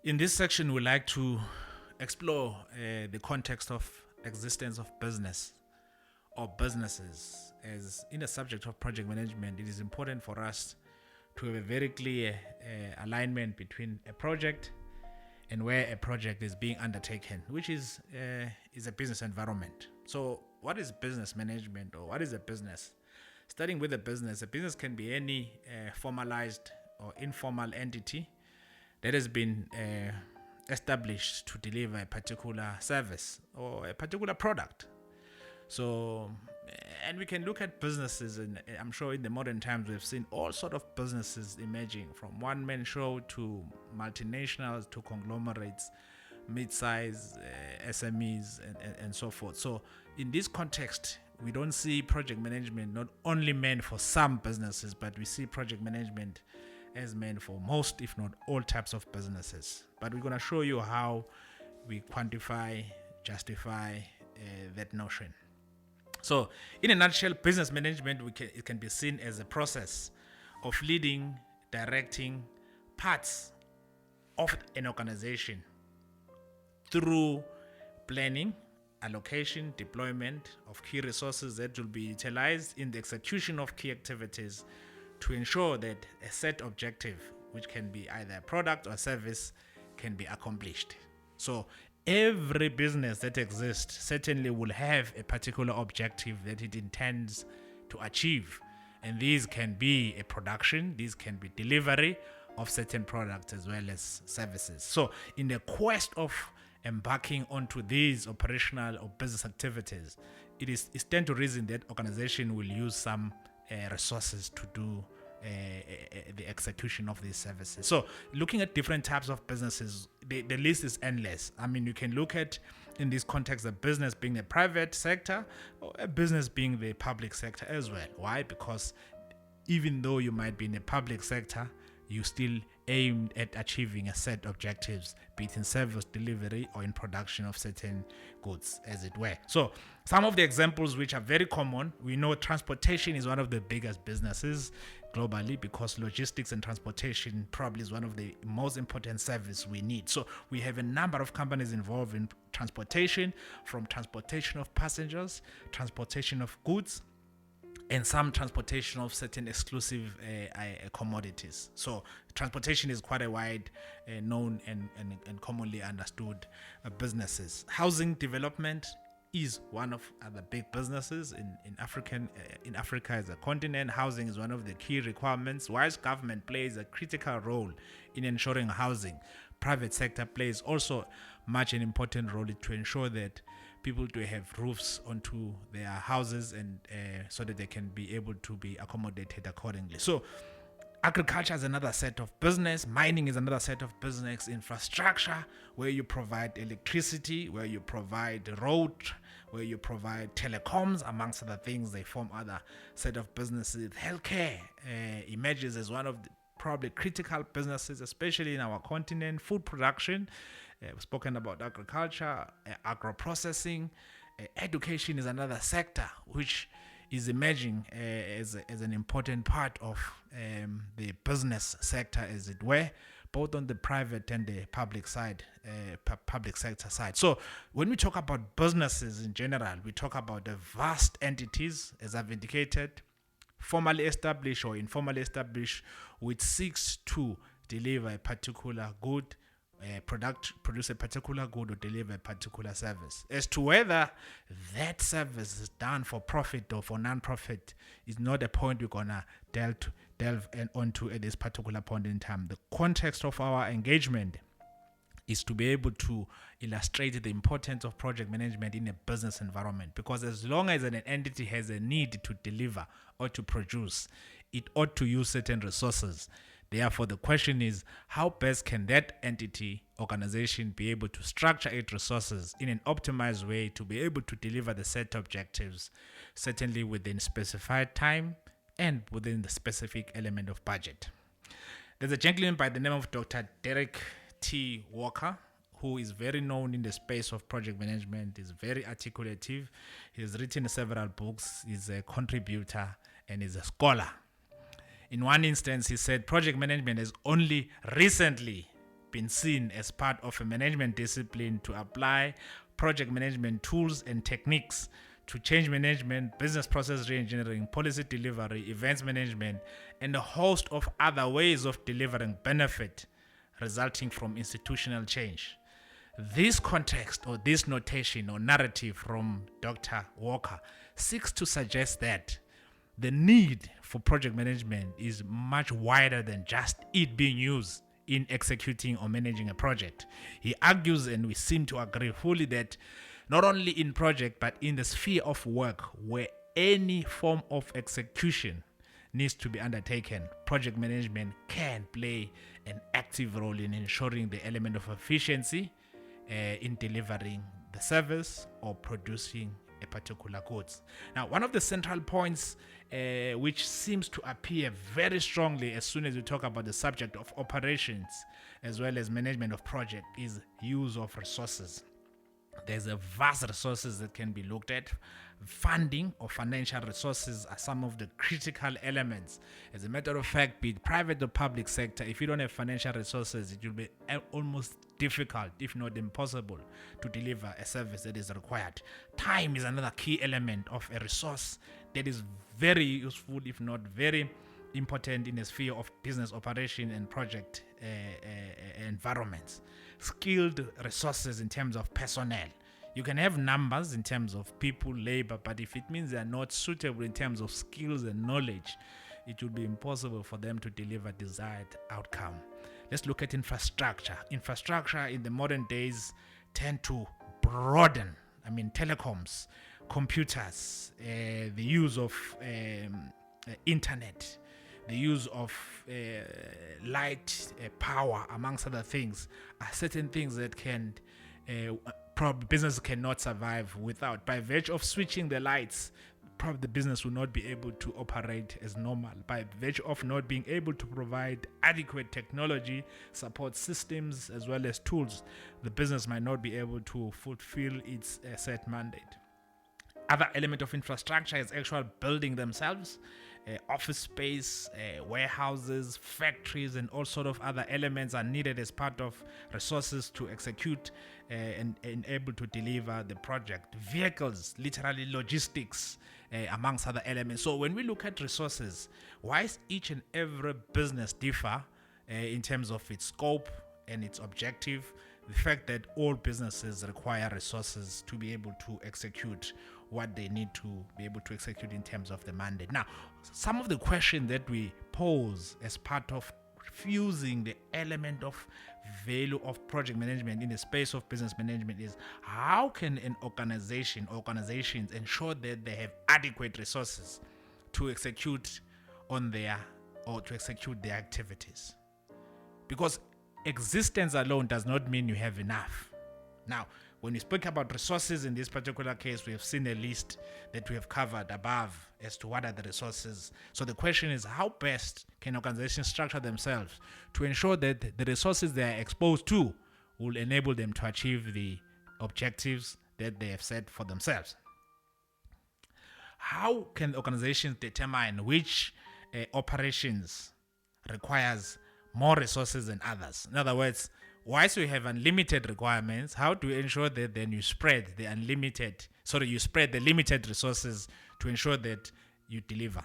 In this section, we like to explore the context of existence of business or businesses. As in the subject of project management, it is important for us to have a very clear alignment between a project and where a project is being undertaken, which is a business environment. So, what is business management, or what is a business? Starting with a business can be any formalized or informal entity that has been established to deliver a particular service or a particular product. So, and we can look at businesses, and I'm sure in the modern times we've seen all sort of businesses emerging, from one-man show to multinationals to conglomerates, mid-size SMEs, and so forth. So, in this context, we don't see project management not only meant for some businesses, but we see project management as meant for most, if not all, types of businesses. But we're going to show you how we quantify, justify that notion. So, in a nutshell, business management it can be seen as a process of leading, directing parts of an organization through planning, allocation, deployment of key resources that will be utilized in the execution of key activities to ensure that a set objective, which can be either a product or service, can be accomplished. So every business that exists certainly will have a particular objective that it intends to achieve. And these can be a production, these can be delivery of certain products as well as services. So in the quest of embarking onto these operational or business activities, it's stand to reason that organization will use some resources to do the execution of these services. So looking at different types of businesses, the list is endless. I mean, you can look at, in this context, a business being the private sector or a business being the public sector as well. Why? Because even though you might be in the public sector, you still aim at achieving a set objectives, be it in service delivery or in production of certain goods, as it were. So some of the examples which are very common, we know transportation is one of the biggest businesses globally, because logistics and transportation probably is one of the most important service we need. So we have a number of companies involved in transportation, from transportation of passengers, transportation of goods, and some transportation of certain exclusive commodities. So transportation is quite a wide known and commonly understood businesses. Housing development is one of the big businesses in Africa as a continent. Housing is one of the key requirements. Whilst government plays a critical role in ensuring housing, private sector plays also much an important role to ensure that people do have roofs onto their houses, and so that they can be able to be accommodated accordingly. So agriculture is another set of business. Mining is another set of business. Infrastructure, where you provide electricity, where you provide road, where you provide telecoms, amongst other things, they form other set of businesses. Healthcare emerges as one of the probably critical businesses, especially in our continent. Food production, we've spoken about agriculture, agro-processing. Education is another sector which is emerging as an important part of the business sector, as it were, both on the private and the public side, public sector side. So when we talk about businesses in general, we talk about the vast entities, as I've indicated, formally established or informally established, which seeks to deliver a particular good, produce a particular good, or deliver a particular service. As to whether that service is done for profit or for non-profit is not a point we're gonna delve onto at this particular point in time. The context of our engagement is to be able to illustrate the importance of project management in a business environment, because as long as an entity has a need to deliver or to produce, it ought to use certain resources. Therefore, the question is, how best can that entity, organization, be able to structure its resources in an optimized way to be able to deliver the set objectives, certainly within specified time and within the specific element of budget. There's a gentleman by the name of Dr. Derek T. Walker, who is very known in the space of project management, is very articulative. He has written several books, he's a contributor, and is a scholar. In one instance, he said project management has only recently been seen as part of a management discipline to apply project management tools and techniques to change management, business process reengineering, policy delivery, events management, and a host of other ways of delivering benefit resulting from institutional change. This context or this notation or narrative from Dr. Walker seeks to suggest that the need for project management is much wider than just it being used in executing or managing a project. He argues, and we seem to agree fully, that not only in project but in the sphere of work where any form of execution needs to be undertaken, project management can play an active role in ensuring the element of efficiency in delivering the service or producing a particular goods. Now, one of the central points which seems to appear very strongly as soon as we talk about the subject of operations as well as management of project is use of resources. There's a vast resources that can be looked at. Funding or financial resources are some of the critical elements. As a matter of fact, be it private or public sector, if you don't have financial resources, it will be almost difficult, if not impossible, to deliver a service that is required. Time is another key element of a resource that is very useful, if not very important, in the sphere of business operation and project environments. Skilled resources in terms of personnel. You can have numbers in terms of people, labor, but if it means they are not suitable in terms of skills and knowledge, it will be impossible for them to deliver desired outcome. Let's look at infrastructure. Infrastructure in the modern days tend to broaden. Telecoms, computers, the use of internet, the use of light, power, amongst other things, are certain things that can probably business cannot survive without. By virtue of switching the lights, probably the business will not be able to operate as normal. By virtue of not being able to provide adequate technology, support systems, as well as tools, the business might not be able to fulfill its set mandate. Other element of infrastructure is actual building themselves, office space, warehouses, factories, and all sort of other elements are needed as part of resources to execute and able to deliver the project. Vehicles, literally logistics, amongst other elements. So when we look at resources, whilst each and every business differ in terms of its scope and its objective, the fact that all businesses require resources to be able to execute what they need to be able to execute in terms of the mandate. Now, some of the questions that we pose as part of fusing the element of value of project management in the space of business management is how can an organizations ensure that they have adequate resources to execute on their activities? Because existence alone does not mean you have enough. Now, when we speak about resources in this particular case, we have seen a list that we have covered above as to what are the resources. So the question is, how best can organizations structure themselves to ensure that the resources they are exposed to will enable them to achieve the objectives that they have set for themselves? How can organizations determine which operations requires more resources than others? In other words, whilst we have unlimited requirements, how do you ensure that then you spread the limited resources to ensure that you deliver?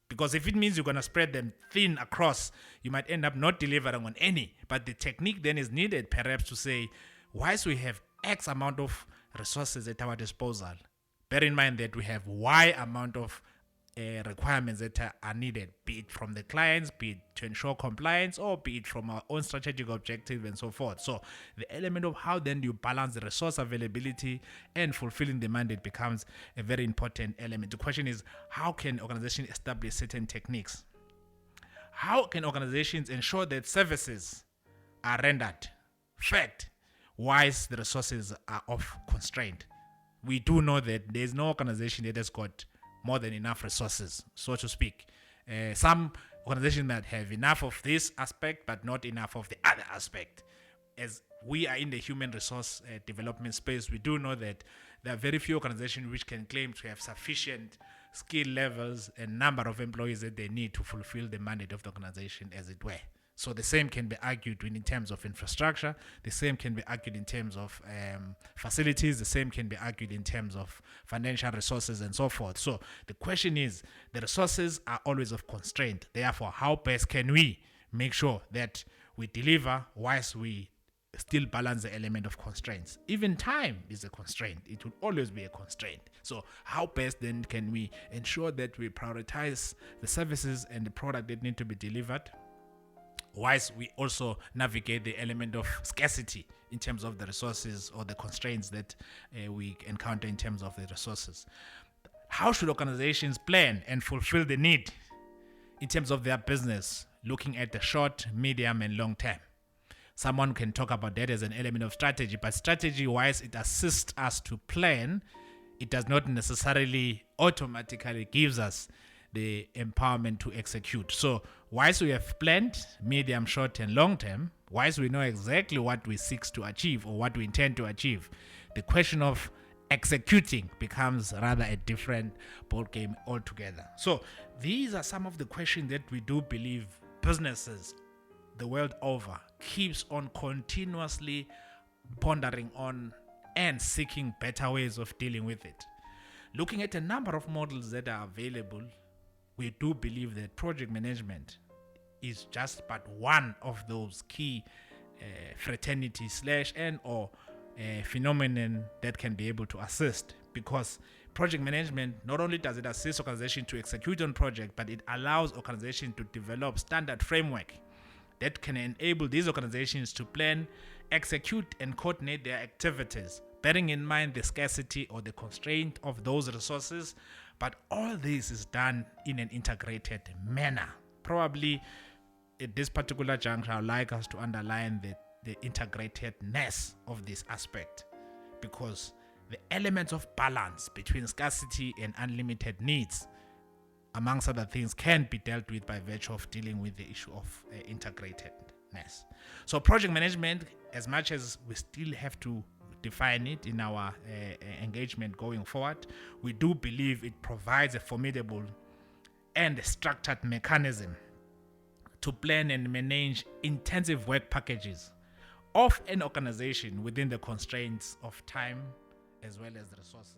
Because if it means you're going to spread them thin across, you might end up not delivering on any. But the technique then is needed perhaps to say, whilst we have X amount of resources at our disposal, bear in mind that we have Y amount of requirements that are needed, be it from the clients, be it to ensure compliance, or be it from our own strategic objective and so forth. So the element of how then you balance the resource availability and fulfilling the mandate becomes a very important element. The question is, how can organizations establish certain techniques? How can organizations ensure that services are rendered fact whilst the resources are of constraint? We do know that there's no organization that has got more than enough resources, so to speak. Some organizations might have enough of this aspect, but not enough of the other aspect. As we are in the human resource development space, we do know that there are very few organizations which can claim to have sufficient skill levels and number of employees that they need to fulfill the mandate of the organization, as it were. So the same can be argued in terms of infrastructure, the same can be argued in terms of facilities, the same can be argued in terms of financial resources and so forth. So the question is, the resources are always of constraint. Therefore, how best can we make sure that we deliver whilst we still balance the element of constraints? Even time is a constraint. It will always be a constraint. So how best then can we ensure that we prioritize the services and the product that need to be delivered, whilst we also navigate the element of scarcity in terms of the resources or the constraints that we encounter in terms of the resources? How should organizations plan and fulfill the need in terms of their business, looking at the short, medium, and long term? Someone can talk about that as an element of strategy, but strategy-wise, it assists us to plan. It does not necessarily automatically gives us the empowerment to execute. So whilst we have planned medium, short, and long term, whilst we know exactly what we seek to achieve or what we intend to achieve, the question of executing becomes rather a different ballgame altogether. So these are some of the questions that we do believe businesses the world over keeps on continuously pondering on and seeking better ways of dealing with it. Looking at a number of models that are available, we do believe that project management is just but one of those key fraternity / and or phenomenon that can be able to assist, because project management not only does it assist organizations to execute on project, but it allows organizations to develop standard framework that can enable these organizations to plan, execute, and coordinate their activities, bearing in mind the scarcity or the constraint of those resources. But all this is done in an integrated manner. Probably at this particular juncture, I'd like us to underline the integratedness of this aspect, because the elements of balance between scarcity and unlimited needs, amongst other things, can be dealt with by virtue of dealing with the issue of integratedness. So project management, as much as we still have to define it in our engagement going forward, we do believe it provides a formidable and structured mechanism to plan and manage intensive work packages of an organization within the constraints of time as well as resources.